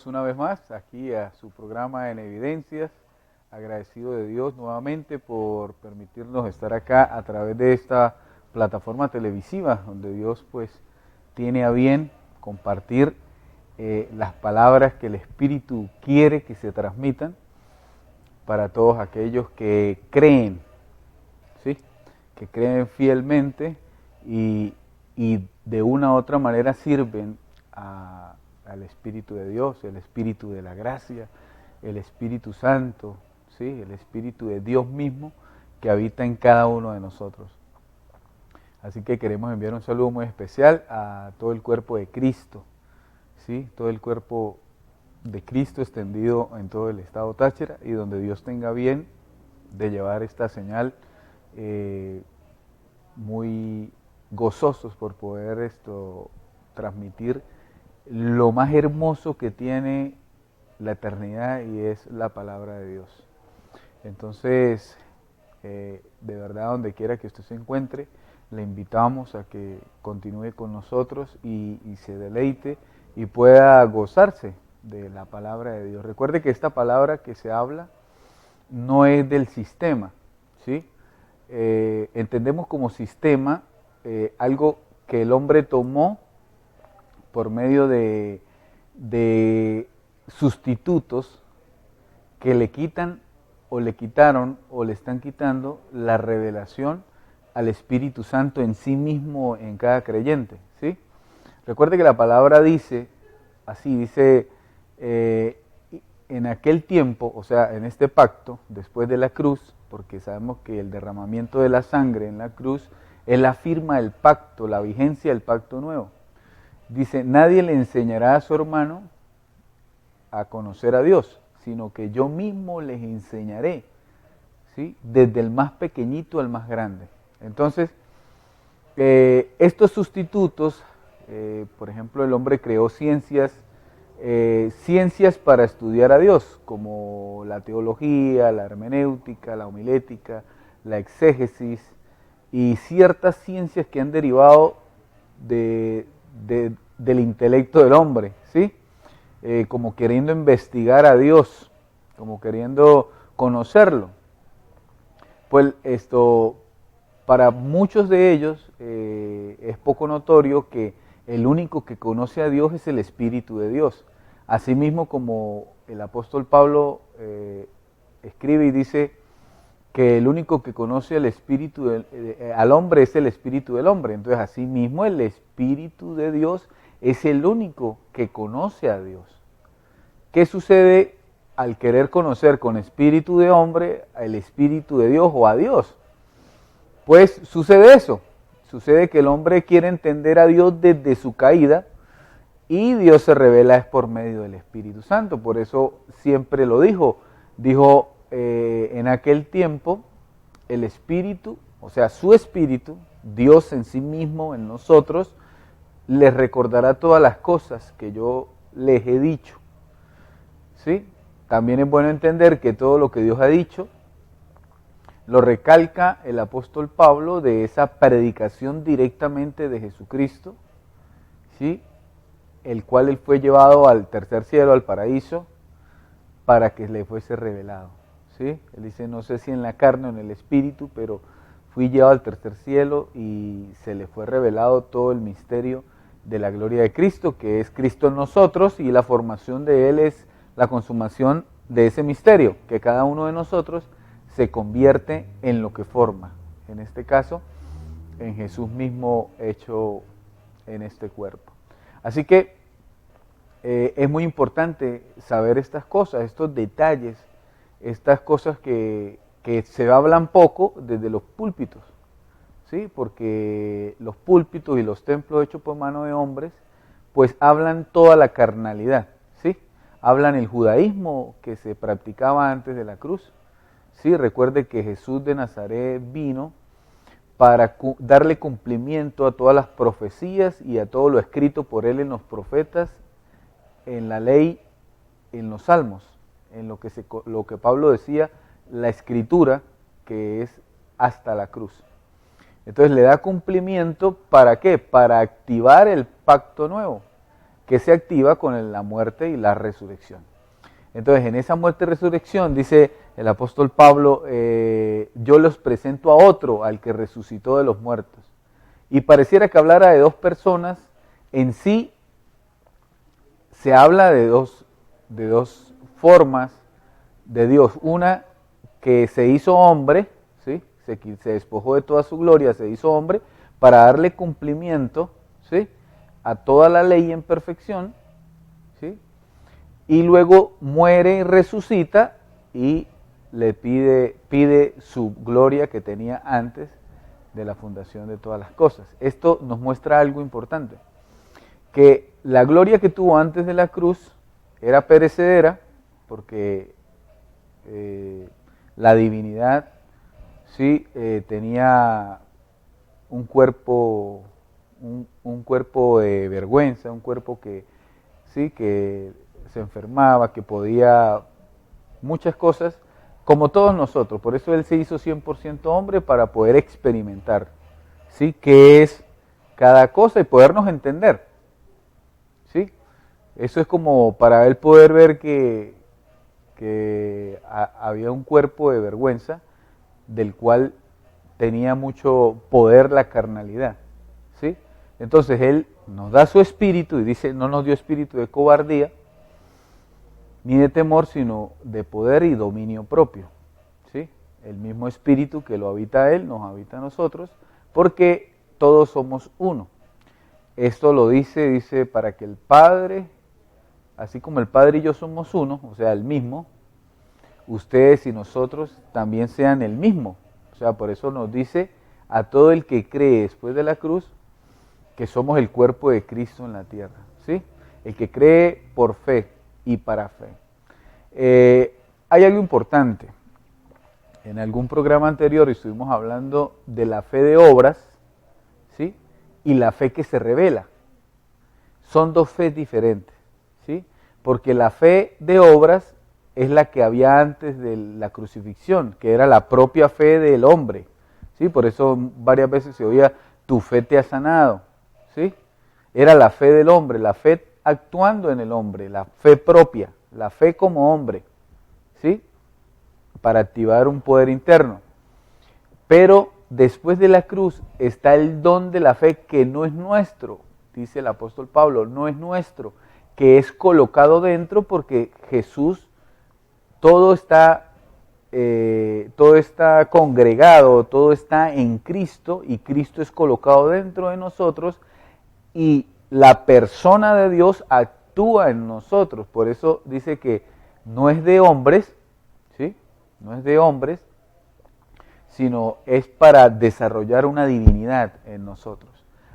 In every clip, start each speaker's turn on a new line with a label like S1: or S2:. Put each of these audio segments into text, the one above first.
S1: bienvenidos una vez más aquí a su programa En Evidencias. Agradecido de Dios nuevamente por permitirnos estar acá a través de esta plataforma televisiva donde Dios pues tiene a bien compartir las palabras que el Espíritu quiere que se transmitan para todos aquellos que creen, ¿sí? Que creen fielmente y de una u otra manera sirven al Espíritu de Dios, el Espíritu de la gracia, el Espíritu Santo, ¿sí? El Espíritu de Dios mismo que habita en cada uno de nosotros. Así que queremos enviar un saludo muy especial a todo el cuerpo de Cristo, ¿sí? Todo el cuerpo de Cristo extendido en todo el estado Táchira, y donde Dios tenga bien de llevar esta señal, muy gozosos por poder transmitir lo más hermoso que tiene la eternidad, y es la palabra de Dios. Entonces, de verdad, donde quiera que usted se encuentre, le invitamos a que continúe con nosotros y se deleite y pueda gozarse de la palabra de Dios. Recuerde que esta palabra que se habla no es del sistema, ¿sí? Entendemos como sistema algo que el hombre tomó por medio de sustitutos que le quitan o le quitaron o le están quitando la revelación al Espíritu Santo en sí mismo en cada creyente, ¿sí? Recuerde que la palabra dice, así dice, en aquel tiempo, o sea, en este pacto, después de la cruz, porque sabemos que el derramamiento de la sangre en la cruz es la firma del pacto, la vigencia del pacto nuevo. Dice, nadie le enseñará a su hermano a conocer a Dios, sino que yo mismo les enseñaré, ¿sí? Desde el más pequeñito al más grande. Entonces, estos sustitutos, por ejemplo, el hombre creó ciencias para estudiar a Dios, como la teología, la hermenéutica, la homilética, la exégesis y ciertas ciencias que han derivado del intelecto del hombre, ¿sí? Como queriendo investigar a Dios, como queriendo conocerlo. Pues para muchos de ellos es poco notorio que el único que conoce a Dios es el Espíritu de Dios. Asimismo, como el apóstol Pablo escribe y dice que el único que conoce al hombre es el Espíritu del hombre. Entonces, asimismo, el Espíritu de Dios es el único que conoce a Dios. ¿Qué sucede al querer conocer con espíritu de hombre el Espíritu de Dios o a Dios? Pues sucede eso, sucede que el hombre quiere entender a Dios desde su caída, y Dios se revela es por medio del Espíritu Santo. Por eso siempre lo dijo en aquel tiempo el Espíritu, o sea su Espíritu, Dios en sí mismo, en nosotros, les recordará todas las cosas que yo les he dicho, ¿sí? También es bueno entender que todo lo que Dios ha dicho lo recalca el apóstol Pablo de esa predicación directamente de Jesucristo, ¿sí? El cual él fue llevado al tercer cielo, al paraíso, para que le fuese revelado, ¿sí? Él dice, no sé si en la carne o en el espíritu, pero fui llevado al tercer cielo y se le fue revelado todo el misterio de la gloria de Cristo, que es Cristo en nosotros, y la formación de Él es la consumación de ese misterio, que cada uno de nosotros se convierte en lo que forma, en este caso, en Jesús mismo hecho en este cuerpo. Así que es muy importante saber estas cosas, estos detalles, estas cosas que se hablan poco desde los púlpitos, ¿sí? Porque los púlpitos y los templos hechos por mano de hombres, pues hablan toda la carnalidad, ¿sí? Hablan el judaísmo que se practicaba antes de la cruz, ¿sí? Recuerde que Jesús de Nazaret vino para darle cumplimiento a todas las profecías y a todo lo escrito por él en los profetas, en la ley, en los salmos, en lo que Pablo decía, la escritura, que es hasta la cruz. Entonces le da cumplimiento, ¿para qué? Para activar el pacto nuevo, que que se activa con la muerte y la resurrección. Entonces, en esa muerte y resurrección, dice el apóstol Pablo, yo los presento a otro, al que resucitó de los muertos. Y pareciera que hablara de dos personas. En sí, se habla de dos formas de Dios. Una que se hizo hombre, ¿sí? Se despojó de toda su gloria, se hizo hombre para darle cumplimiento, ¿sí?, a toda la ley en perfección, ¿sí?, y luego muere y resucita y le pide su gloria que tenía antes de la fundación de todas las cosas. Esto nos muestra algo importante, que la gloria que tuvo antes de la cruz era perecedera, porque la divinidad, sí, tenía un cuerpo de vergüenza, un cuerpo que, sí, que se enfermaba, que podía muchas cosas, como todos nosotros. Por eso Él se hizo 100% hombre, para poder experimentar, ¿sí?, qué es cada cosa y podernos entender, ¿sí? Eso es como para Él poder ver que había un cuerpo de vergüenza del cual tenía mucho poder la carnalidad, ¿sí? Entonces Él nos da su espíritu y dice, no nos dio espíritu de cobardía ni de temor, sino de poder y dominio propio, ¿sí? El mismo espíritu que lo habita Él, nos habita a nosotros, porque todos somos uno. Esto lo dice para que el Padre, así como el Padre y yo somos uno, o sea, el mismo, ustedes y nosotros también sean el mismo. O sea, por eso nos dice a todo el que cree después de la cruz que somos el cuerpo de Cristo en la tierra, ¿sí? El que cree por fe y para fe. Hay algo importante. En algún programa anterior estuvimos hablando de la fe de obras, ¿sí?, y la fe que se revela. Son dos fe diferentes, ¿sí? Porque la fe de obras es la que había antes de la crucifixión, que era la propia fe del hombre, ¿sí? Por eso varias veces se oía, tu fe te ha sanado, ¿sí? Era la fe del hombre, la fe actuando en el hombre, la fe propia, la fe como hombre, ¿sí?, para activar un poder interno. Pero después de la cruz está el don de la fe, que no es nuestro, dice el apóstol Pablo, no es nuestro, que es colocado dentro, porque Jesús, todo está congregado, todo está en Cristo, y Cristo es colocado dentro de nosotros, y la persona de Dios actúa en nosotros. Por eso dice que no es de hombres, ¿sí?, no es de hombres, sino es para desarrollar una divinidad en nosotros.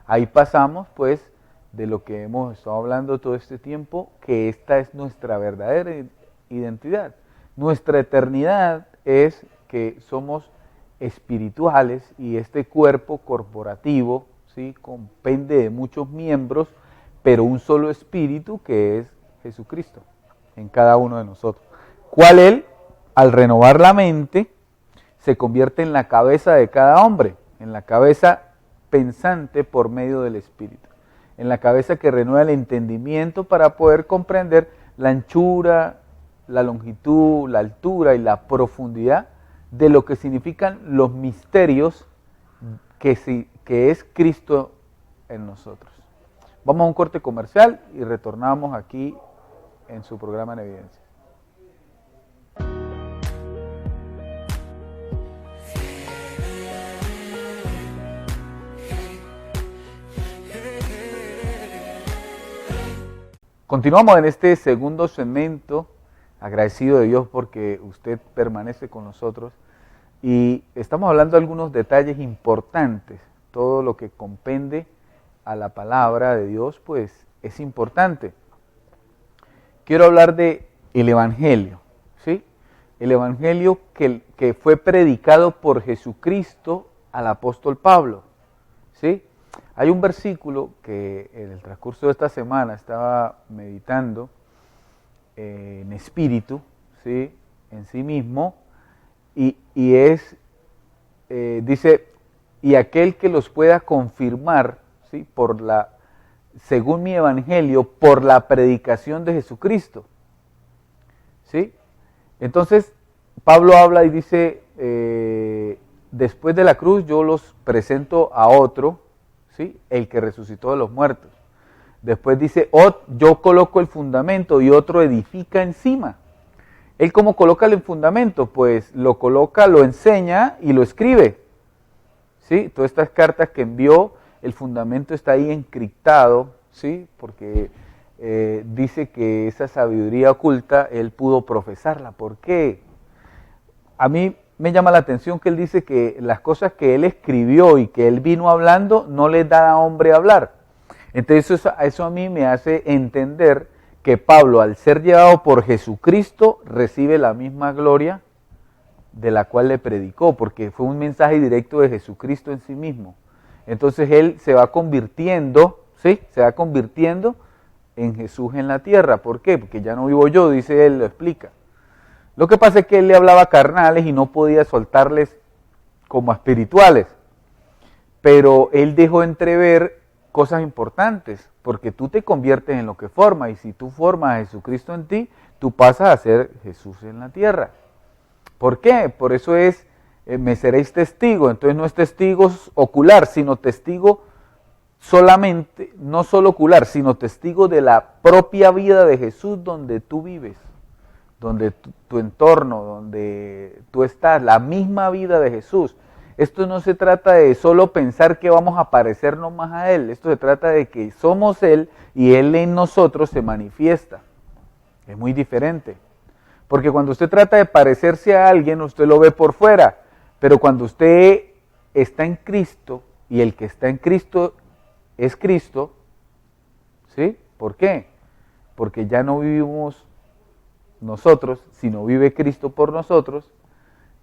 S1: Ahí pasamos, pues, de lo que hemos estado hablando todo este tiempo, que esta es nuestra verdadera identidad. Nuestra eternidad es que somos espirituales, y este cuerpo corporativo, ¿sí?, compende de muchos miembros, pero un solo espíritu, que es Jesucristo en cada uno de nosotros. ¿Cuál Él, al renovar la mente, se convierte en la cabeza de cada hombre, en la cabeza pensante por medio del Espíritu, en la cabeza que renueva el entendimiento para poder comprender la anchura, la longitud, la altura y la profundidad de lo que significan los misterios que es Cristo en nosotros. Vamos a un corte comercial y retornamos aquí en su programa En Evidencia. Continuamos en este segundo segmento, agradecido de Dios porque usted permanece con nosotros, y estamos hablando de algunos detalles importantes. Todo lo que compende a la palabra de Dios, pues es importante. Quiero hablar de el Evangelio, ¿sí? El Evangelio que fue predicado por Jesucristo al apóstol Pablo, ¿sí? Hay un versículo que en el transcurso de esta semana estaba meditando en espíritu, ¿sí?, en sí mismo, y dice, y aquel que los pueda confirmar, ¿sí?, según mi evangelio, por la predicación de Jesucristo. ¿Sí? Entonces, Pablo habla y dice, después de la cruz yo los presento a otro, ¿sí? El que resucitó de los muertos. Después dice, yo coloco el fundamento y otro edifica encima. Él, ¿cómo coloca el fundamento? Pues lo coloca, lo enseña y lo escribe. ¿Sí? Todas estas cartas que envió, el fundamento está ahí encriptado, ¿sí? Porque dice que esa sabiduría oculta él pudo profesarla. ¿Por qué? A mí me llama la atención que él dice que las cosas que él escribió y que él vino hablando no les da a hombre hablar. Entonces eso a mí me hace entender que Pablo, al ser llevado por Jesucristo, recibe la misma gloria de la cual le predicó, porque fue un mensaje directo de Jesucristo en sí mismo. Entonces él se va convirtiendo, ¿sí? Se va convirtiendo en Jesús en la tierra. ¿Por qué? Porque ya no vivo yo, dice él, lo explica. Lo que pasa es que él le hablaba a carnales y no podía soltarles como a espirituales. Pero él dejó entrever cosas importantes, porque tú te conviertes en lo que formas, y si tú formas a Jesucristo en ti, tú pasas a ser Jesús en la tierra. ¿Por qué? Por eso es, me seréis testigo. Entonces no es testigo ocular, sino testigo solamente, no solo ocular, sino testigo de la propia vida de Jesús donde tú vives, donde tu entorno, donde tú estás, la misma vida de Jesús. Esto no se trata de solo pensar que vamos a parecernos más a Él, esto se trata de que somos Él y Él en nosotros se manifiesta. Es muy diferente. Porque cuando usted trata de parecerse a alguien, usted lo ve por fuera. Pero cuando usted está en Cristo, y el que está en Cristo es Cristo, ¿sí? ¿Por qué? Porque ya no vivimos nosotros, sino vive Cristo por nosotros.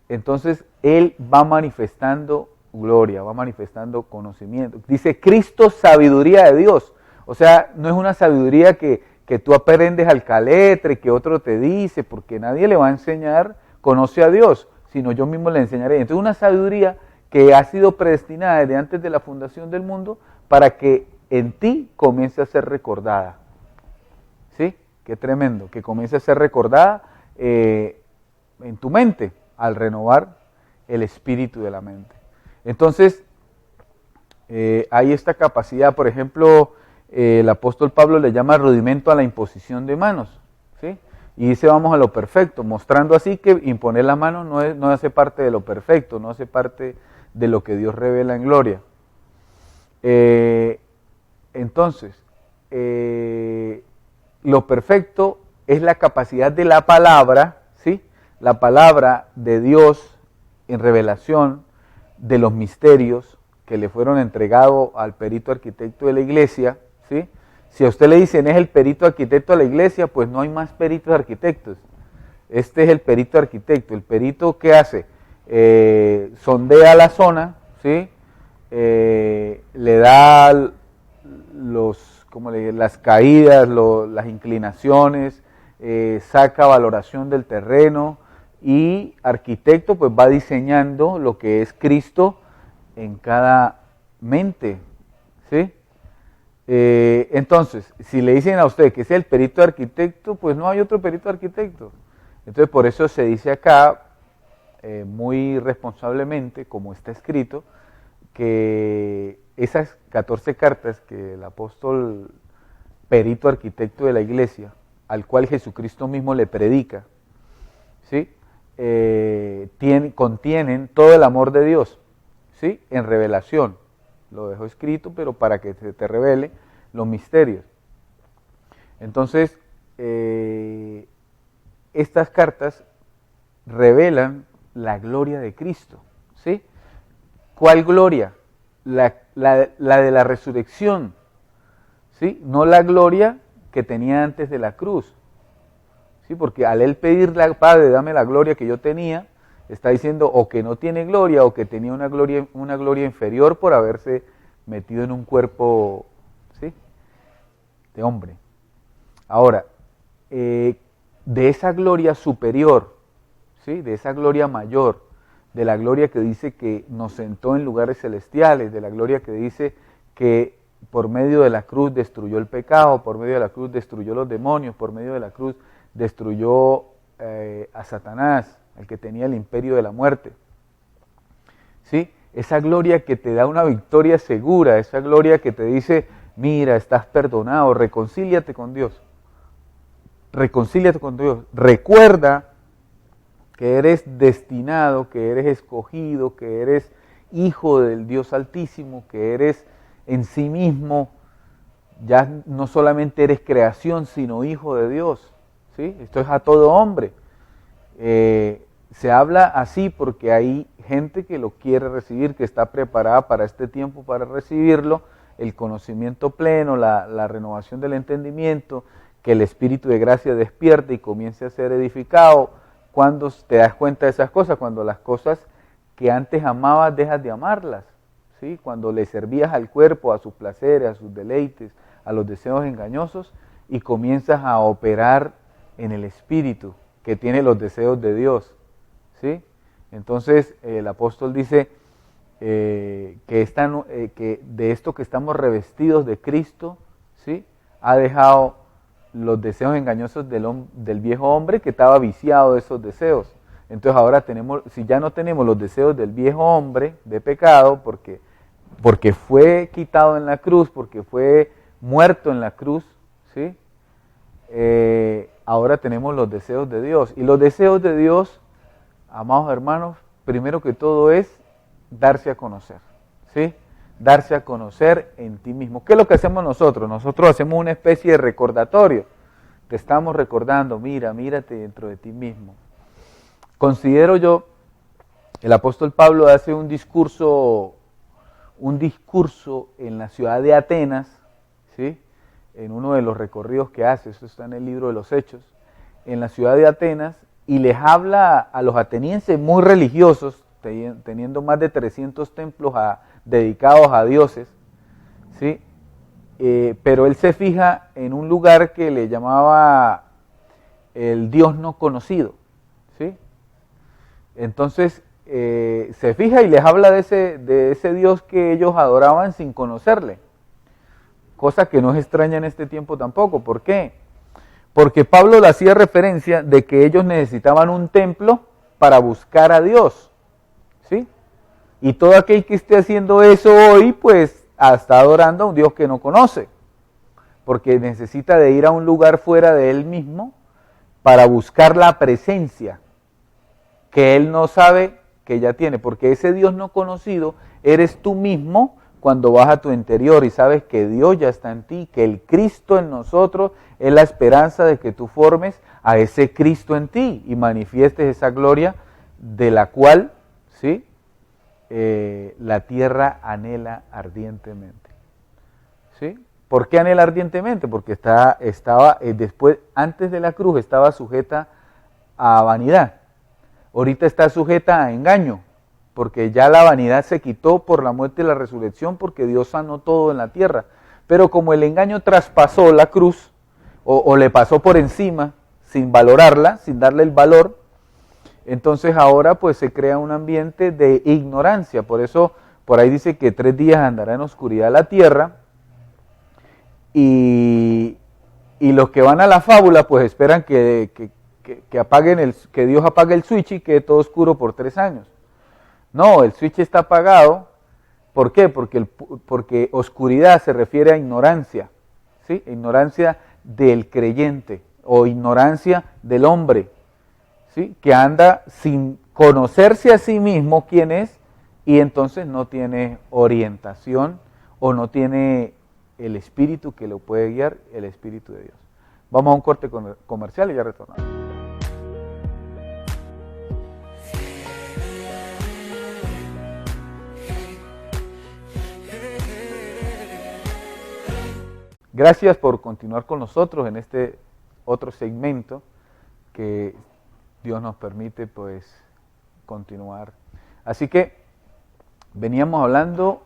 S1: Entonces Él va manifestando gloria, va manifestando conocimiento. Dice Cristo, sabiduría de Dios. O sea, no es una sabiduría que tú aprendes al caletre, que otro te dice, porque nadie le va a enseñar, conoce a Dios, sino yo mismo le enseñaré. Entonces una sabiduría que ha sido predestinada desde antes de la fundación del mundo para que en ti comience a ser recordada. ¿Sí? Qué tremendo, que comience a ser recordada en tu mente, al renovar el espíritu de la mente. Entonces, hay esta capacidad, por ejemplo, el apóstol Pablo le llama rudimento a la imposición de manos, ¿sí? Y dice vamos a lo perfecto, mostrando así que imponer la mano no hace parte de lo perfecto, no hace parte de lo que Dios revela en gloria. Entonces, lo perfecto es la capacidad de la palabra, ¿sí? La palabra de Dios en revelación de los misterios que le fueron entregados al perito arquitecto de la iglesia, ¿sí? Si a usted le dicen es el perito arquitecto de la iglesia, pues no hay más peritos arquitectos. Este es el perito arquitecto. El perito, ¿qué hace? Sondea la zona, ¿sí? Le da las caídas, las inclinaciones, saca valoración del terreno, y arquitecto pues va diseñando lo que es Cristo en cada mente, ¿sí? Entonces, si le dicen a usted que es el perito arquitecto, pues no hay otro perito arquitecto. Entonces, por eso se dice acá, muy responsablemente, como está escrito, que esas 14 cartas que el apóstol perito arquitecto de la iglesia, al cual Jesucristo mismo le predica, ¿sí? Contienen todo el amor de Dios, ¿sí? En revelación. Lo dejó escrito, pero para que se te revele los misterios. Entonces, estas cartas revelan la gloria de Cristo, ¿sí? ¿Cuál gloria? La de la resurrección, ¿sí? No la gloria que tenía antes de la cruz, ¿sí? Porque al él pedirle al Padre, dame la gloria que yo tenía, está diciendo o que no tiene gloria o que tenía una gloria inferior por haberse metido en un cuerpo, ¿sí? De hombre. Ahora, de esa gloria superior, ¿sí? De esa gloria mayor, de la gloria que dice que nos sentó en lugares celestiales, de la gloria que dice que por medio de la cruz destruyó el pecado, por medio de la cruz destruyó los demonios, por medio de la cruz destruyó a Satanás, el que tenía el imperio de la muerte. ¿Sí? Esa gloria que te da una victoria segura, esa gloria que te dice, mira, estás perdonado, reconcíliate con Dios. Reconcíliate con Dios. Recuerda que eres destinado, que eres escogido, que eres hijo del Dios Altísimo, que eres en sí mismo, ya no solamente eres creación, sino hijo de Dios. ¿Sí? Esto es a todo hombre. Se habla así porque hay gente que lo quiere recibir, que está preparada para este tiempo para recibirlo, el conocimiento pleno, la renovación del entendimiento, que el Espíritu de gracia despierte y comience a ser edificado. Cuando te das cuenta de esas cosas, cuando las cosas que antes amabas dejas de amarlas, ¿sí? Cuando le servías al cuerpo, a sus placeres, a sus deleites, a los deseos engañosos, y comienzas a operar en el Espíritu, que tiene los deseos de Dios, ¿sí? Entonces el apóstol dice que de esto que estamos revestidos de Cristo, ¿sí? Ha dejado los deseos engañosos del viejo hombre que estaba viciado de esos deseos. Entonces ahora tenemos, si ya no tenemos los deseos del viejo hombre de pecado, porque fue quitado en la cruz, porque fue muerto en la cruz, ¿sí? Ahora tenemos los deseos de Dios. Y los deseos de Dios, amados hermanos, primero que todo es darse a conocer, ¿sí? Darse a conocer en ti mismo. ¿Qué es lo que hacemos nosotros? Nosotros hacemos una especie de recordatorio. Te estamos recordando, mírate dentro de ti mismo. Considero yo, el apóstol Pablo hace un discurso en la ciudad de Atenas, ¿sí? En uno de los recorridos que hace, eso está en el libro de los Hechos, en la ciudad de Atenas, y les habla a los atenienses muy religiosos, teniendo más de 300 templos dedicados a dioses, ¿sí? Pero él se fija en un lugar que le llamaba el Dios no conocido, ¿sí? Entonces se fija y les habla de ese Dios que ellos adoraban sin conocerle, cosa que no es extraña en este tiempo tampoco. ¿Por qué? Porque Pablo le hacía referencia de que ellos necesitaban un templo para buscar a Dios, ¿sí? Y todo aquel que esté haciendo eso hoy, pues está adorando a un Dios que no conoce, porque necesita de ir a un lugar fuera de él mismo para buscar la presencia que él no sabe que ya tiene, porque ese Dios no conocido eres tú mismo cuando vas a tu interior y sabes que Dios ya está en ti, que el Cristo en nosotros es la esperanza de que tú formes a ese Cristo en ti y manifiestes esa gloria de la cual, ¿sí? La tierra anhela ardientemente, ¿sí? ¿Por qué anhela ardientemente? Porque estaba después, antes de la cruz, estaba sujeta a vanidad. Ahorita está sujeta a engaño, porque ya la vanidad se quitó por la muerte y la resurrección, porque Dios sanó todo en la tierra. Pero como el engaño traspasó la cruz, o le pasó por encima, sin valorarla, sin darle el valor, entonces ahora pues se crea un ambiente de ignorancia. Por eso, por ahí dice que 3 días andará en oscuridad la tierra, y los que van a la fábula pues esperan que Dios apague el switch y quede todo oscuro por 3 años. No, el switch está apagado. ¿Por qué? Porque oscuridad se refiere a ignorancia, ¿sí? Ignorancia del creyente o ignorancia del hombre, ¿sí? Que anda sin conocerse a sí mismo quién es, y entonces no tiene orientación o no tiene el espíritu que lo puede guiar, el Espíritu de Dios. Vamos a un corte comercial y ya retornamos. Gracias por continuar con nosotros en este otro segmento que Dios nos permite pues continuar. Así que veníamos hablando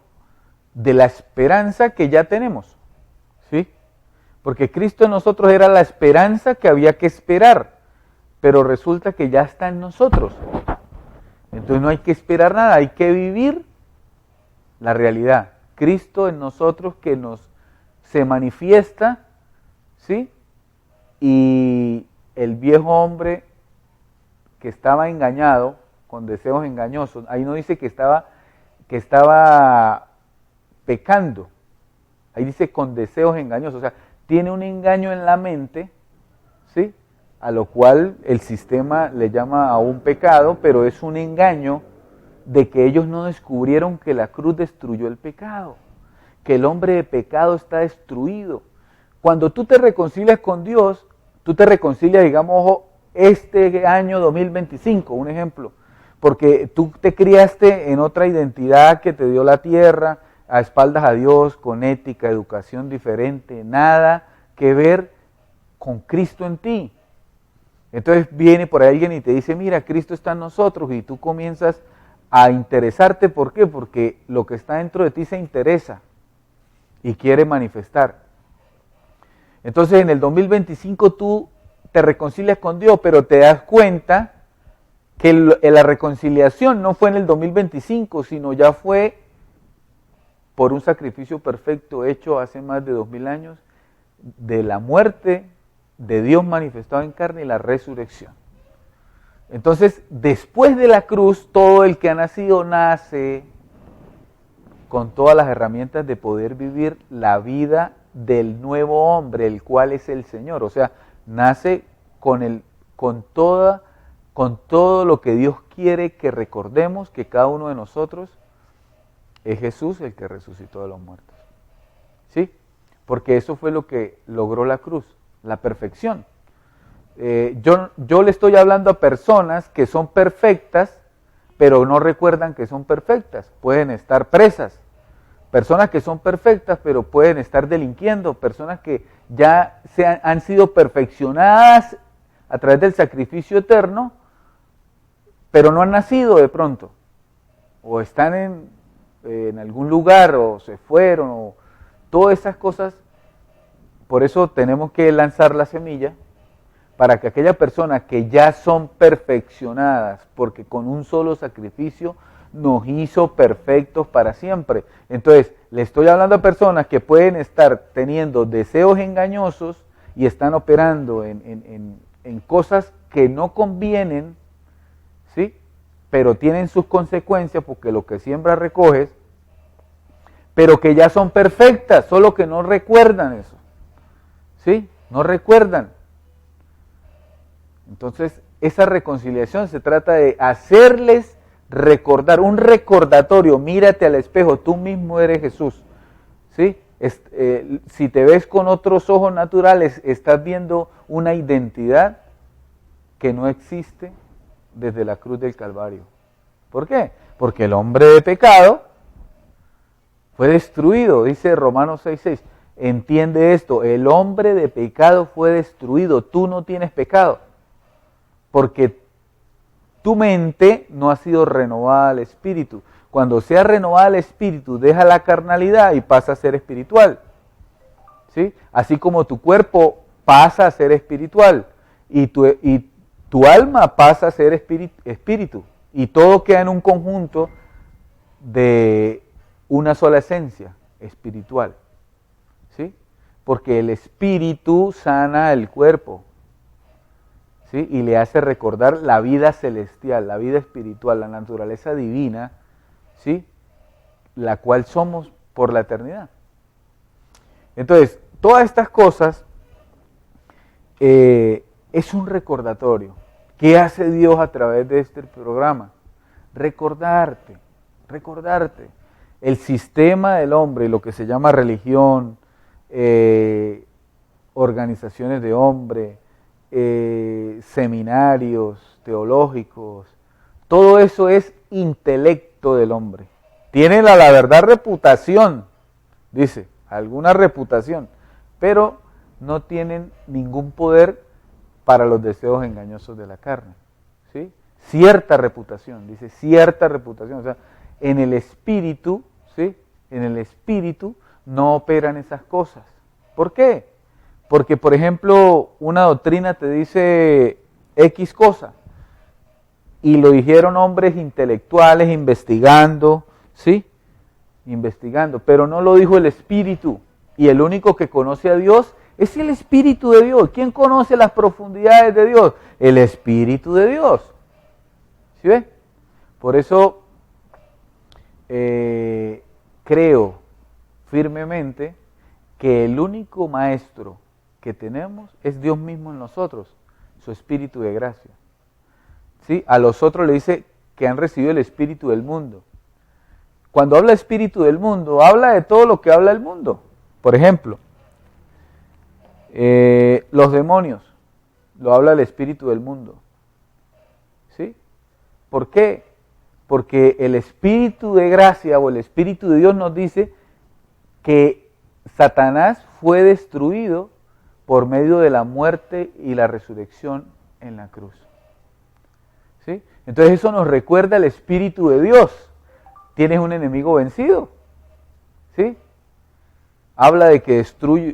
S1: de la esperanza que ya tenemos, ¿sí? Porque Cristo en nosotros era la esperanza que había que esperar, pero resulta que ya está en nosotros. Entonces no hay que esperar nada, hay que vivir la realidad. Cristo en nosotros que se manifiesta, ¿sí? Y el viejo hombre que estaba engañado, con deseos engañosos, ahí no dice que estaba pecando, ahí dice con deseos engañosos, o sea, tiene un engaño en la mente, ¿sí? A lo cual el sistema le llama a un pecado, pero es un engaño de que ellos no descubrieron que la cruz destruyó el pecado, que el hombre de pecado está destruido. Cuando tú te reconcilias con Dios, tú te reconcilias, digamos, este año 2025, un ejemplo, porque tú te criaste en otra identidad que te dio la tierra, a espaldas a Dios, con ética, educación diferente, nada que ver con Cristo en ti. Entonces viene por ahí alguien y te dice, mira, Cristo está en nosotros, y tú comienzas a interesarte. ¿Por qué? Porque lo que está dentro de ti se interesa y quiere manifestar. Entonces en el 2025 tú te reconcilias con Dios, pero te das cuenta que la reconciliación no fue en el 2025, sino ya fue por un sacrificio perfecto hecho hace más de 2000 años, de la muerte de Dios manifestado en carne y la resurrección. Entonces, después de la cruz, todo el que ha nacido nace con todas las herramientas de poder vivir la vida del nuevo hombre, el cual es el Señor. O sea, nace con todo lo que Dios quiere que recordemos, que cada uno de nosotros es Jesús el que resucitó de los muertos. ¿Sí? Porque eso fue lo que logró la cruz, la perfección. Yo le estoy hablando a personas que son perfectas, pero no recuerdan que son perfectas. Pueden estar presas. Personas que son perfectas, pero pueden estar delinquiendo. Personas que ya han sido perfeccionadas a través del sacrificio eterno, pero no han nacido de pronto. O están en algún lugar, o se fueron, o todas esas cosas. Por eso tenemos que lanzar la semilla, para que aquellas personas que ya son perfeccionadas, porque con un solo sacrificio nos hizo perfectos para siempre. Entonces, le estoy hablando a personas que pueden estar teniendo deseos engañosos y están operando en cosas que no convienen, ¿sí? Pero tienen sus consecuencias, porque lo que siembras recoges, pero que ya son perfectas, solo que no recuerdan eso, ¿sí? No recuerdan. Entonces, esa reconciliación se trata de hacerles recordar, un recordatorio. Mírate al espejo, tú mismo eres Jesús, ¿sí? Si te ves con otros ojos naturales, estás viendo una identidad que no existe desde la cruz del Calvario. ¿Por qué? Porque el hombre de pecado fue destruido, dice Romanos 6:6. Entiende esto, el hombre de pecado fue destruido, tú no tienes pecado, porque tu mente no ha sido renovada al espíritu. Cuando sea renovada al espíritu, deja la carnalidad y pasa a ser espiritual, ¿sí? Así como tu cuerpo pasa a ser espiritual y tu alma pasa a ser espíritu, y todo queda en un conjunto de una sola esencia espiritual, ¿sí? Porque el espíritu sana el cuerpo, ¿sí? Y le hace recordar la vida celestial, la vida espiritual, la naturaleza divina, ¿sí? La cual somos por la eternidad. Entonces, todas estas cosas es un recordatorio. ¿Qué hace Dios a través de este programa? Recordarte. El sistema del hombre, lo que se llama religión, organizaciones de hombre, seminarios teológicos, todo eso es intelecto del hombre. Tienen la verdad reputación, dice, alguna reputación, pero no tienen ningún poder para los deseos engañosos de la carne, ¿sí? Cierta reputación, dice, cierta reputación, o sea, en el espíritu, ¿sí? En el espíritu no operan esas cosas. ¿Por qué? Porque, por ejemplo, una doctrina te dice X cosa, y lo dijeron hombres intelectuales investigando, ¿sí? investigando, pero no lo dijo el Espíritu. Y el único que conoce a Dios es el Espíritu de Dios. ¿Quién conoce las profundidades de Dios? El Espíritu de Dios. ¿Sí ve? Por eso creo firmemente que el único maestro que tenemos es Dios mismo en nosotros, su Espíritu de gracia. ¿Sí? A los otros le dice que han recibido el espíritu del mundo. Cuando habla espíritu del mundo, habla de todo lo que habla el mundo. Por ejemplo, los demonios, lo habla el espíritu del mundo. ¿Sí? ¿Por qué? Porque el espíritu de gracia o el espíritu de Dios nos dice que Satanás fue destruido por medio de la muerte y la resurrección en la cruz. ¿Sí? Entonces eso nos recuerda el Espíritu de Dios. Tienes un enemigo vencido. ¿Sí? Habla de que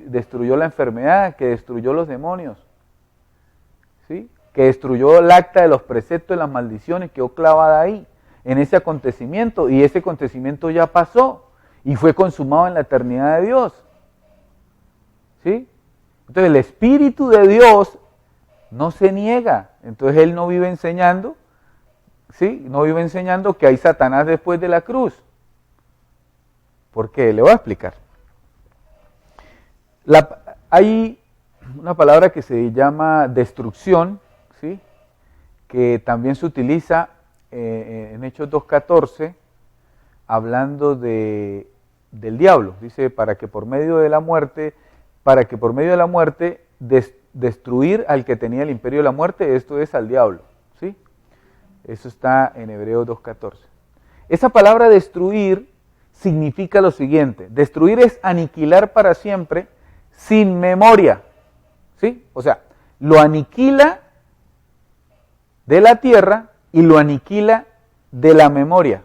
S1: destruyó la enfermedad, que destruyó los demonios. ¿Sí? Que destruyó el acta de los preceptos y las maldiciones, quedó clavada ahí, en ese acontecimiento. Y ese acontecimiento ya pasó y fue consumado en la eternidad de Dios. ¿Sí? Entonces el Espíritu de Dios no se niega. Entonces Él no vive enseñando, ¿sí? No vive enseñando que hay Satanás después de la cruz. ¿Por qué? Le voy a explicar. Hay una palabra que se llama destrucción, ¿sí? Que también se utiliza en Hechos 2:14, hablando del diablo. Dice, para que por medio de la muerte destruir al que tenía el imperio de la muerte, esto es al diablo, ¿sí? Eso está en Hebreos 2:14. Esa palabra destruir significa lo siguiente: destruir es aniquilar para siempre, sin memoria, ¿sí? O sea, lo aniquila de la tierra y lo aniquila de la memoria,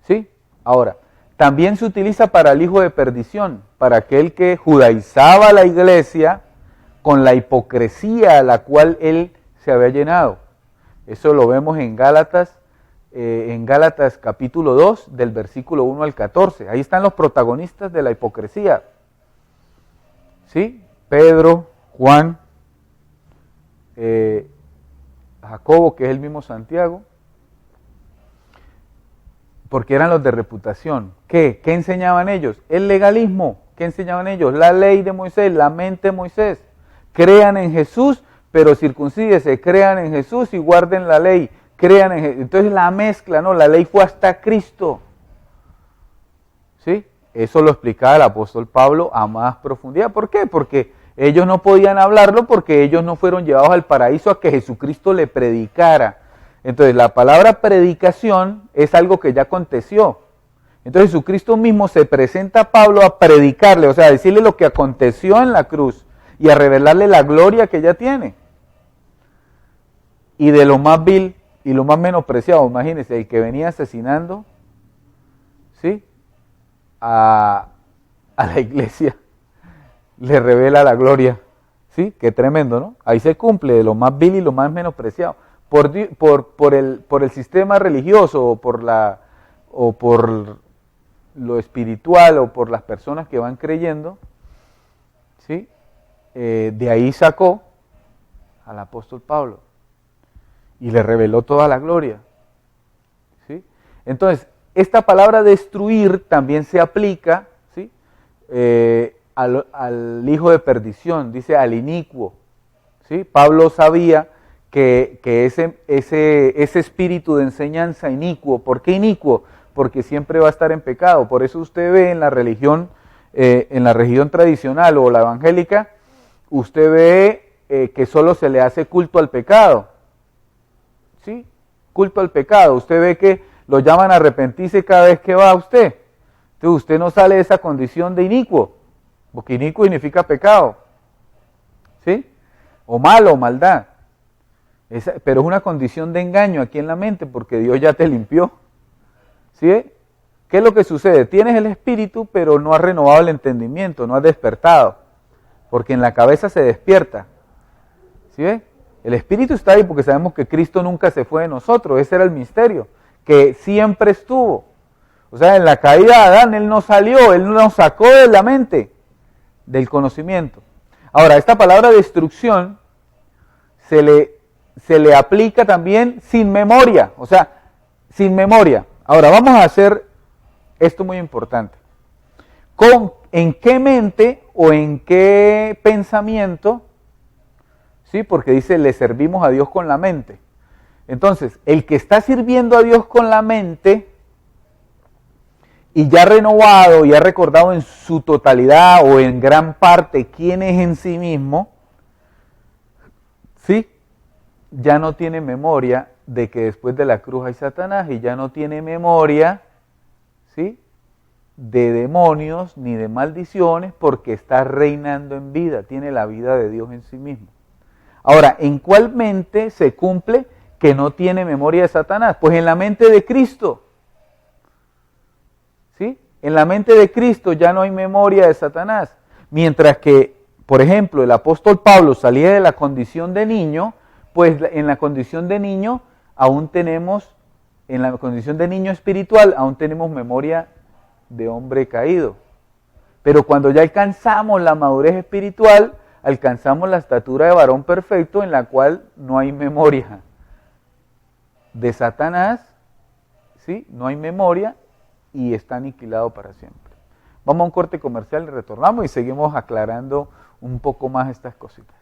S1: ¿sí? Ahora, también se utiliza para el hijo de perdición, para aquel que judaizaba la iglesia con la hipocresía a la cual él se había llenado. Eso lo vemos en Gálatas capítulo 2, del versículo 1 al 14. Ahí están los protagonistas de la hipocresía. ¿Sí? Pedro, Juan, Jacobo, que es el mismo Santiago, porque eran los de reputación. ¿Qué? ¿Qué enseñaban ellos? El legalismo. ¿Qué enseñaban ellos? La ley de Moisés, la mente de Moisés. Crean en Jesús, pero circuncídese. Crean en Jesús y guarden la ley. Crean en Jesús. Entonces la mezcla, ¿no? La ley fue hasta Cristo. ¿Sí? Eso lo explicaba el apóstol Pablo a más profundidad. ¿Por qué? Porque ellos no podían hablarlo, porque ellos no fueron llevados al paraíso a que Jesucristo le predicara. Entonces la palabra predicación es algo que ya aconteció. Entonces Jesucristo mismo se presenta a Pablo a predicarle, o sea, a decirle lo que aconteció en la cruz y a revelarle la gloria que ya tiene. Y de lo más vil y lo más menospreciado, imagínense, el que venía asesinando, ¿sí?, a la iglesia, le revela la gloria. ¿Sí? Qué tremendo, ¿no? Ahí se cumple de lo más vil y lo más menospreciado. Por el sistema religioso o por lo espiritual o por las personas que van creyendo, ¿sí? De ahí sacó al apóstol Pablo y le reveló toda la gloria, ¿sí? Entonces, esta palabra destruir también se aplica, ¿sí?, al hijo de perdición, dice al inicuo, ¿sí? Pablo sabía que ese espíritu de enseñanza inicuo. ¿Por qué inicuo? Porque siempre va a estar en pecado. Por eso usted ve en la religión tradicional o la evangélica, usted ve que solo se le hace culto al pecado. ¿Sí? Culto al pecado. Usted ve que lo llaman a arrepentirse cada vez que va a usted. Entonces usted no sale de esa condición de inicuo, porque inicuo significa pecado. ¿Sí? O malo, o maldad. Pero es una condición de engaño aquí en la mente, porque Dios ya te limpió. ¿Sí? ¿Qué es lo que sucede? Tienes el espíritu, pero no has renovado el entendimiento, no has despertado, porque en la cabeza se despierta. ¿Sí? El espíritu está ahí porque sabemos que Cristo nunca se fue de nosotros, ese era el misterio, que siempre estuvo. O sea, en la caída de Adán, él no salió, él nos sacó de la mente, del conocimiento. Ahora, esta palabra destrucción se le aplica también sin memoria, o sea, sin memoria. Ahora, vamos a hacer esto muy importante. ¿En qué mente o en qué pensamiento? ¿Sí? Porque dice, le servimos a Dios con la mente. Entonces, el que está sirviendo a Dios con la mente y ya renovado y ha recordado en su totalidad o en gran parte quién es en sí mismo, ¿sí? Ya no tiene memoria de que después de la cruz hay Satanás y ya no tiene memoria, ¿sí?, de demonios ni de maldiciones porque está reinando en vida, tiene la vida de Dios en sí mismo. Ahora, ¿en cuál mente se cumple que no tiene memoria de Satanás? Pues en la mente de Cristo. ¿Sí? En la mente de Cristo ya no hay memoria de Satanás. Mientras que, por ejemplo, el apóstol Pablo salía de la condición de niño, pues en la condición de niño aún tenemos, en la condición de niño espiritual, aún tenemos memoria de hombre caído. Pero cuando ya alcanzamos la madurez espiritual, alcanzamos la estatura de varón perfecto en la cual no hay memoria de Satanás, ¿sí? No hay memoria y está aniquilado para siempre. Vamos a un corte comercial y retornamos y seguimos aclarando un poco más estas cositas.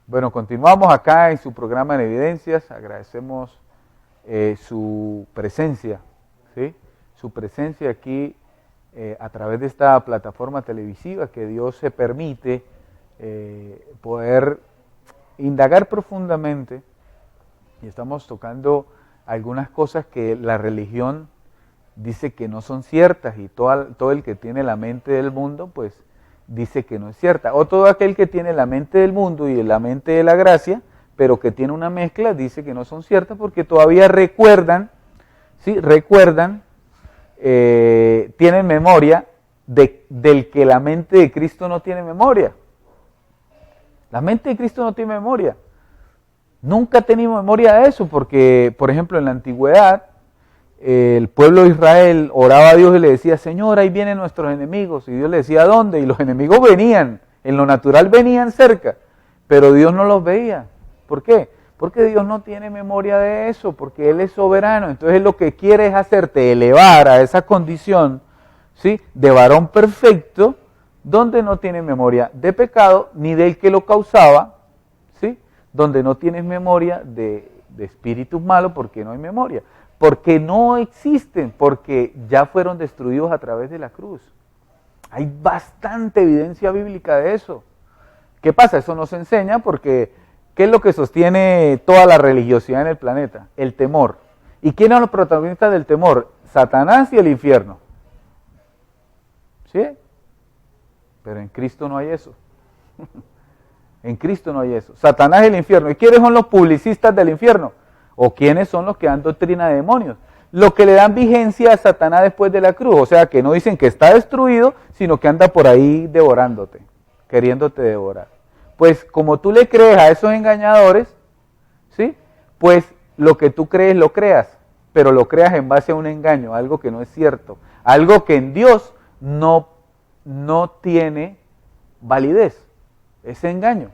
S1: Bueno, continuamos acá en su programa en Evidencias. Agradecemos su presencia, ¿sí? Su presencia aquí a través de esta plataforma televisiva que Dios se permite poder indagar profundamente. Y estamos tocando algunas cosas que la religión dice que no son ciertas y todo el que tiene la mente del mundo, pues dice que no es cierta. O todo aquel que tiene la mente del mundo y la mente de la gracia, pero que tiene una mezcla, dice que no son ciertas porque todavía recuerdan, ¿sí? Tienen memoria del que la mente de Cristo no tiene memoria. La mente de Cristo no tiene memoria. Nunca ha tenido memoria de eso porque, por ejemplo, en la antigüedad, el pueblo de Israel oraba a Dios y le decía, Señor, ahí vienen nuestros enemigos. Y Dios le decía, ¿a dónde? Y los enemigos venían, en lo natural venían cerca, pero Dios no los veía. ¿Por qué? Porque Dios no tiene memoria de eso, porque Él es soberano. Entonces lo que quiere es hacerte elevar a esa condición, ¿sí?, de varón perfecto, donde no tiene memoria de pecado, ni del que lo causaba, ¿sí?, donde no tienes memoria de espíritus malos, porque no hay memoria. Porque no existen, porque ya fueron destruidos a través de la cruz. Hay bastante evidencia bíblica de eso. ¿Qué pasa? Eso nos enseña porque ¿qué es lo que sostiene toda la religiosidad en el planeta? El temor. ¿Y quiénes son los protagonistas del temor? Satanás y el infierno. ¿Sí? Pero en Cristo no hay eso. En Cristo no hay eso. Satanás y el infierno. ¿Y quiénes son los publicistas del infierno? ¿O quiénes son los que dan doctrina de demonios? Los que le dan vigencia a Satanás después de la cruz. O sea, que no dicen que está destruido, sino que anda por ahí devorándote, queriéndote devorar. Pues como tú le crees a esos engañadores, ¿sí?, pues lo que tú crees lo creas, pero lo creas en base a un engaño, algo que no es cierto, algo que en Dios no tiene validez, ese engaño.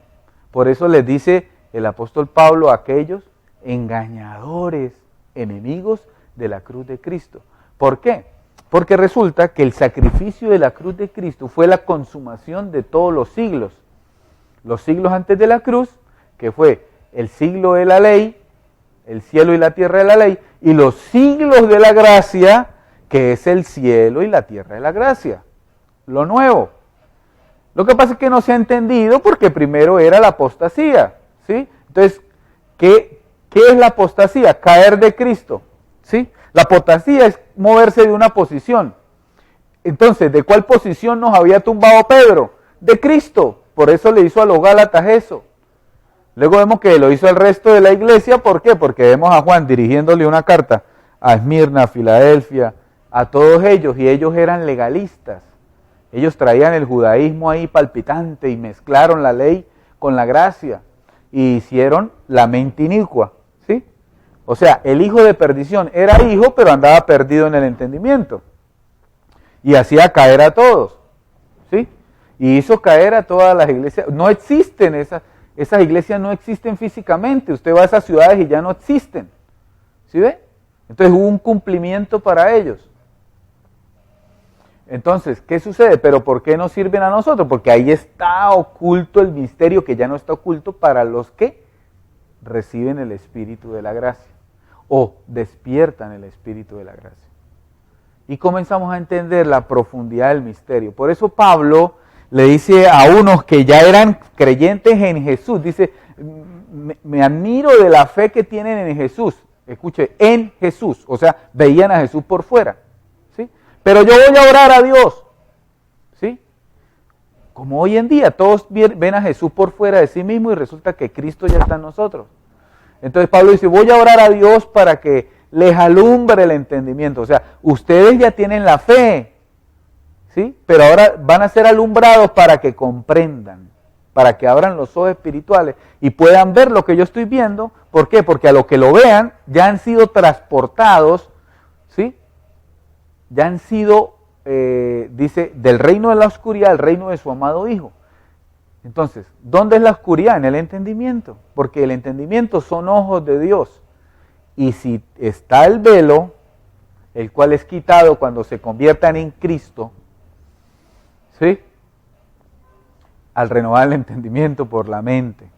S1: Por eso les dice el apóstol Pablo a aquellos engañadores, enemigos de la cruz de Cristo. ¿Por qué? Porque resulta que el sacrificio de la cruz de Cristo fue la consumación de todos los siglos antes de la cruz, que fue el siglo de la ley, el cielo y la tierra de la ley, y los siglos de la gracia, que es el cielo y la tierra de la gracia, lo nuevo. Lo que pasa es que no se ha entendido porque primero era la apostasía, ¿sí? Entonces, ¿qué es la apostasía? Caer de Cristo, ¿sí? La apostasía es moverse de una posición. Entonces, ¿de cuál posición nos había tumbado Pedro? De Cristo. Por eso le hizo a los Gálatas eso. Luego vemos que lo hizo al resto de la iglesia. ¿Por qué? Porque vemos a Juan dirigiéndole una carta a Esmirna, a Filadelfia, a todos ellos, y ellos eran legalistas. Ellos traían el judaísmo ahí palpitante y mezclaron la ley con la gracia y hicieron la mente inicua, ¿sí? O sea, el hijo de perdición era hijo, pero andaba perdido en el entendimiento y hacía caer a todos, ¿sí? Y hizo caer a todas las iglesias. No existen esas iglesias, no existen físicamente. Usted va a esas ciudades y ya no existen, ¿sí ve? Entonces hubo un cumplimiento para ellos. Entonces, ¿qué sucede? ¿Pero por qué no sirven a nosotros? Porque ahí está oculto el misterio que ya no está oculto para los que reciben el Espíritu de la gracia o despiertan el Espíritu de la gracia. Y comenzamos a entender la profundidad del misterio. Por eso Pablo le dice a unos que ya eran creyentes en Jesús, dice, me admiro de la fe que tienen en Jesús. Escuche, en Jesús, o sea, veían a Jesús por fuera. Pero yo voy a orar a Dios, ¿sí? Como hoy en día todos ven a Jesús por fuera de sí mismo y resulta que Cristo ya está en nosotros. Entonces Pablo dice, voy a orar a Dios para que les alumbre el entendimiento. O sea, ustedes ya tienen la fe, ¿sí? Pero ahora van a ser alumbrados para que comprendan, para que abran los ojos espirituales y puedan ver lo que yo estoy viendo. ¿Por qué? Porque a lo que lo vean ya han sido transportados, ¿sí? Ya han sido, dice, del reino de la oscuridad al reino de su amado Hijo. Entonces, ¿dónde es la oscuridad? En el entendimiento, porque el entendimiento son ojos de Dios. Y si está el velo, el cual es quitado cuando se conviertan en Cristo, ¿sí? Al renovar el entendimiento por la mente.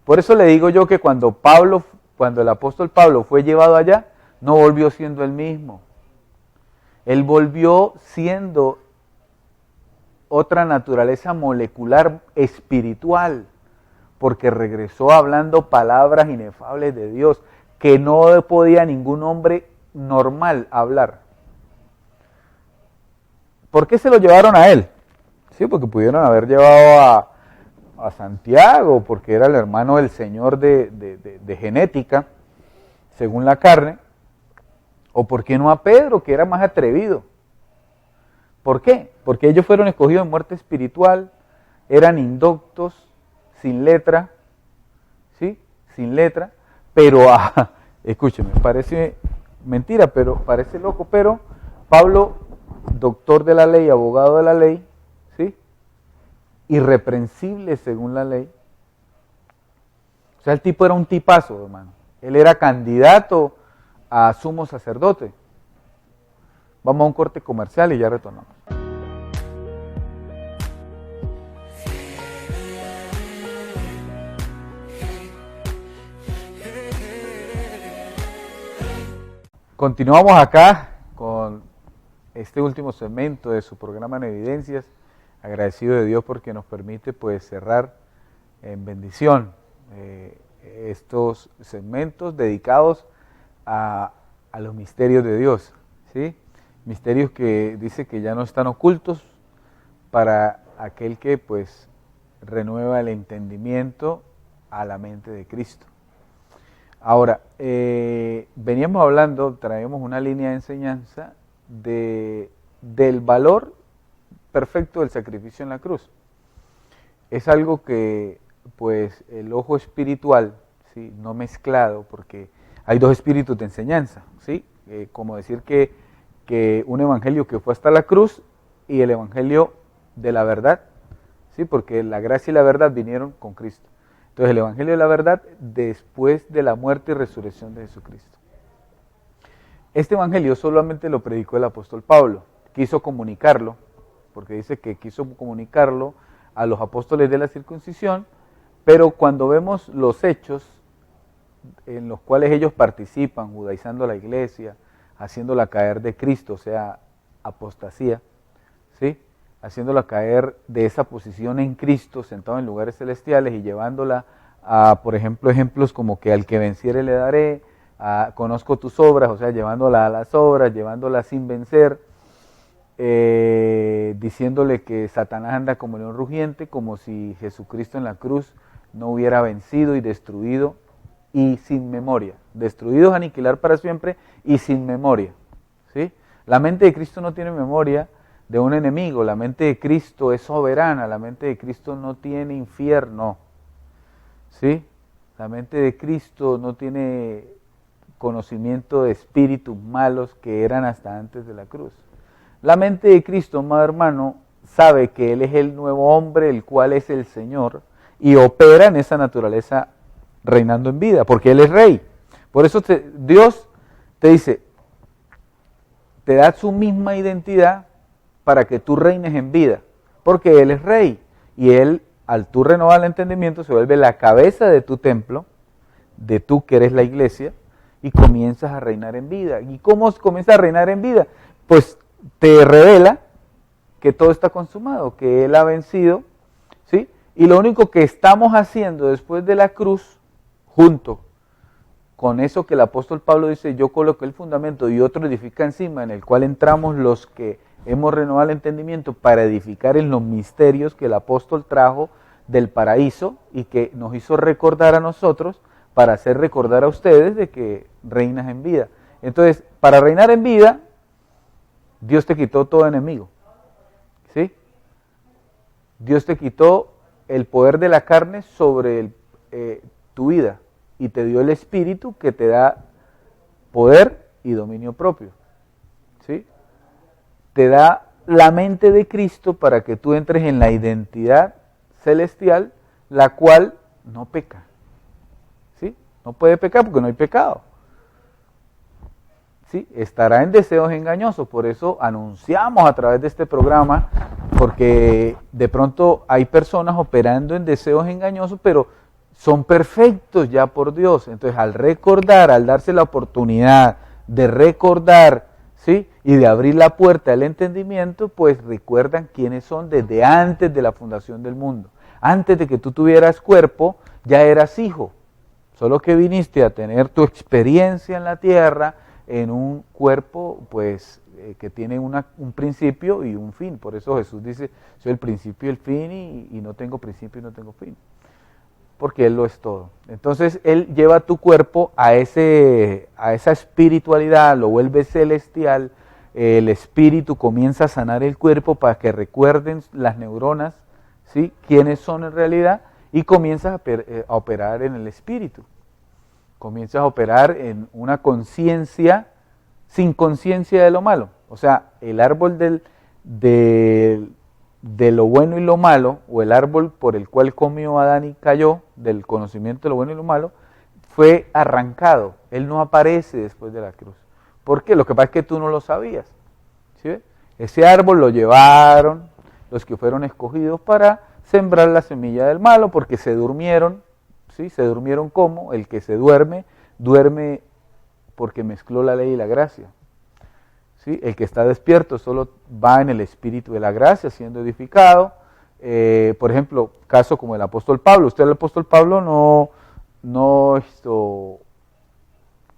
S1: Por eso le digo yo que cuando el apóstol Pablo fue llevado allá, no volvió siendo el mismo. Él volvió siendo otra naturaleza molecular espiritual, porque regresó hablando palabras inefables de Dios, que no podía ningún hombre normal hablar. ¿Por qué se lo llevaron a él? Sí, porque pudieron haber llevado a Santiago, porque era el hermano del Señor de genética, según la carne. ¿O por qué no a Pedro, que era más atrevido? ¿Por qué? Porque ellos fueron escogidos en muerte espiritual, eran indoctos, sin letra, ¿sí? Sin letra, pero, escúcheme, parece mentira, pero parece loco, pero Pablo, doctor de la ley, abogado de la ley, ¿sí? Irreprensible según la ley. O sea, el tipo era un tipazo, hermano. Él era candidato a sumo sacerdote. Vamos a un corte comercial y ya retornamos. Continuamos acá con este último segmento de su programa en Evidencias. Agradecido de Dios porque nos permite pues cerrar en bendición estos segmentos dedicados a los misterios de Dios, ¿sí? Misterios que dice que ya no están ocultos para aquel que pues renueva el entendimiento a la mente de Cristo. Ahora, veníamos hablando, traemos una línea de enseñanza del valor perfecto del sacrificio en la cruz. Es algo que pues el ojo espiritual, ¿sí? No mezclado, porque hay dos espíritus de enseñanza, ¿sí? Como decir que un evangelio que fue hasta la cruz y el evangelio de la verdad, ¿sí? Porque la gracia y la verdad vinieron con Cristo. Entonces el evangelio de la verdad después de la muerte y resurrección de Jesucristo. Este evangelio solamente lo predicó el apóstol Pablo, quiso comunicarlo, porque dice que quiso comunicarlo a los apóstoles de la circuncisión, pero cuando vemos los hechos en los cuales ellos participan, judaizando la iglesia, haciéndola caer de Cristo, o sea, apostasía, ¿sí? Haciéndola caer de esa posición en Cristo, sentado en lugares celestiales y llevándola a, por ejemplo, ejemplos como que al que venciere le daré, conozco tus obras, o sea, llevándola a las obras, llevándola sin vencer, diciéndole que Satanás anda como león rugiente, como si Jesucristo en la cruz no hubiera vencido y destruido y sin memoria. Destruidos, aniquilar para siempre y sin memoria, ¿sí? La mente de Cristo no tiene memoria de un enemigo. La mente de Cristo es soberana, la mente de Cristo no tiene infierno, ¿sí? La mente de Cristo no tiene conocimiento de espíritus malos que eran hasta antes de la cruz. La mente de Cristo, amado hermano, sabe que Él es el nuevo hombre, el cual es el Señor, y opera en esa naturaleza reinando en vida, porque Él es Rey. Por eso Dios te dice, te da su misma identidad para que tú reines en vida, porque Él es Rey, y Él, al tú renovar el entendimiento, se vuelve la cabeza de tu templo, de tú que eres la iglesia, y comienzas a reinar en vida. ¿Y cómo comienzas a reinar en vida? Pues te revela que todo está consumado, que Él ha vencido, ¿sí? Y lo único que estamos haciendo después de la cruz, junto con eso que el apóstol Pablo dice, yo coloqué el fundamento y otro edifica encima, en el cual entramos los que hemos renovado el entendimiento para edificar en los misterios que el apóstol trajo del paraíso y que nos hizo recordar a nosotros, para hacer recordar a ustedes de que reinas en vida. Entonces, para reinar en vida, Dios te quitó todo enemigo, ¿sí? Dios te quitó el poder de la carne sobre tu vida y te dio el Espíritu que te da poder y dominio propio, ¿sí? Te da la mente de Cristo para que tú entres en la identidad celestial, la cual no peca, ¿sí? No puede pecar porque no hay pecado, ¿sí? Estará en deseos engañosos. Por eso anunciamos a través de este programa, porque de pronto hay personas operando en deseos engañosos, pero son perfectos ya por Dios. Entonces, al recordar, al darse la oportunidad de recordar, ¿sí? Y de abrir la puerta del entendimiento, pues recuerdan quiénes son desde antes de la fundación del mundo. Antes de que tú tuvieras cuerpo, ya eras hijo. Solo que viniste a tener tu experiencia en la tierra, en un cuerpo pues que tiene un principio y un fin. Por eso Jesús dice, soy el principio y el fin, y no tengo principio y no tengo fin, porque Él lo es todo. Entonces Él lleva tu cuerpo a esa espiritualidad, lo vuelve celestial, el espíritu comienza a sanar el cuerpo para que recuerden las neuronas, ¿sí?, quiénes son en realidad, y comienzas a operar en el espíritu. Comienzas a operar en una conciencia sin conciencia de lo malo. O sea, el árbol de lo bueno y lo malo, o el árbol por el cual comió Adán y cayó, del conocimiento de lo bueno y lo malo, fue arrancado. Él no aparece después de la cruz. ¿Por qué? Lo que pasa es que tú no lo sabías, ¿sí? Ese árbol lo llevaron los que fueron escogidos para sembrar la semilla del malo, porque se durmieron, ¿sí? Se durmieron como el que se duerme porque mezcló la ley y la gracia. ¿Sí? El que está despierto solo va en el espíritu de la gracia, siendo edificado. Por ejemplo, caso como el apóstol Pablo. Usted, el apóstol Pablo,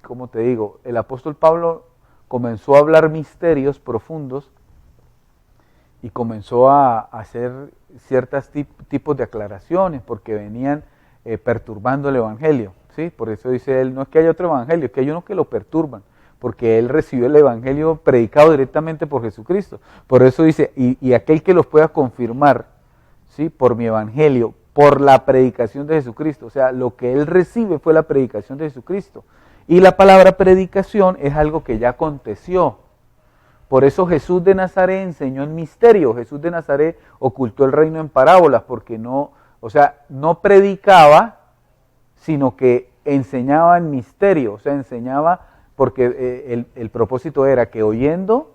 S1: ¿cómo te digo? El apóstol Pablo comenzó a hablar misterios profundos y comenzó a hacer ciertos tipos de aclaraciones porque venían perturbando el evangelio, ¿sí? Por eso dice él, no es que haya otro evangelio, es que hay unos que lo perturban, porque él recibió el evangelio predicado directamente por Jesucristo. Por eso dice, y aquel que los pueda confirmar, ¿sí?, por mi evangelio, por la predicación de Jesucristo. O sea, lo que él recibe fue la predicación de Jesucristo. Y la palabra predicación es algo que ya aconteció. Por eso Jesús de Nazaret enseñó en misterio. Jesús de Nazaret ocultó el reino en parábolas, porque no predicaba, sino que enseñaba en misterio. O sea, enseñaba porque el propósito era que oyendo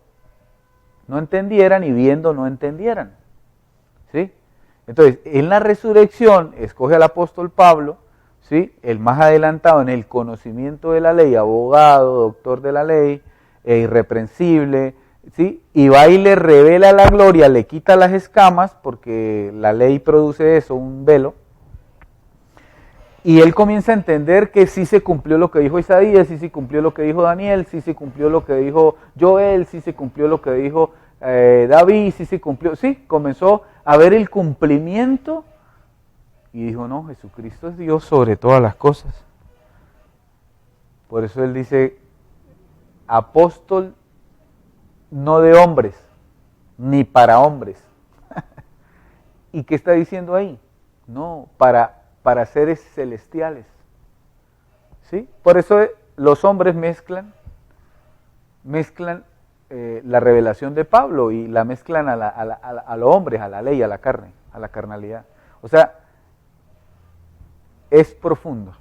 S1: no entendieran y viendo no entendieran, ¿sí? Entonces, en la resurrección escoge al apóstol Pablo, ¿sí?, el más adelantado en el conocimiento de la ley, abogado, doctor de la ley, irreprensible, ¿sí?, y va y le revela la gloria, le quita las escamas, porque la ley produce eso, un velo. Y él comienza a entender que sí se cumplió lo que dijo Isaías, sí se cumplió lo que dijo Daniel, sí se cumplió lo que dijo Joel, sí se cumplió lo que dijo David, sí se cumplió, sí, comenzó a ver el cumplimiento y dijo, no, Jesucristo es Dios sobre todas las cosas. Por eso él dice, apóstol no de hombres, ni para hombres. ¿Y qué está diciendo ahí? No, para seres celestiales. ¿Sí? Por eso los hombres mezclan la revelación de Pablo y la mezclan a los hombres, a la ley, a la carne, a la carnalidad. O sea, es profundo.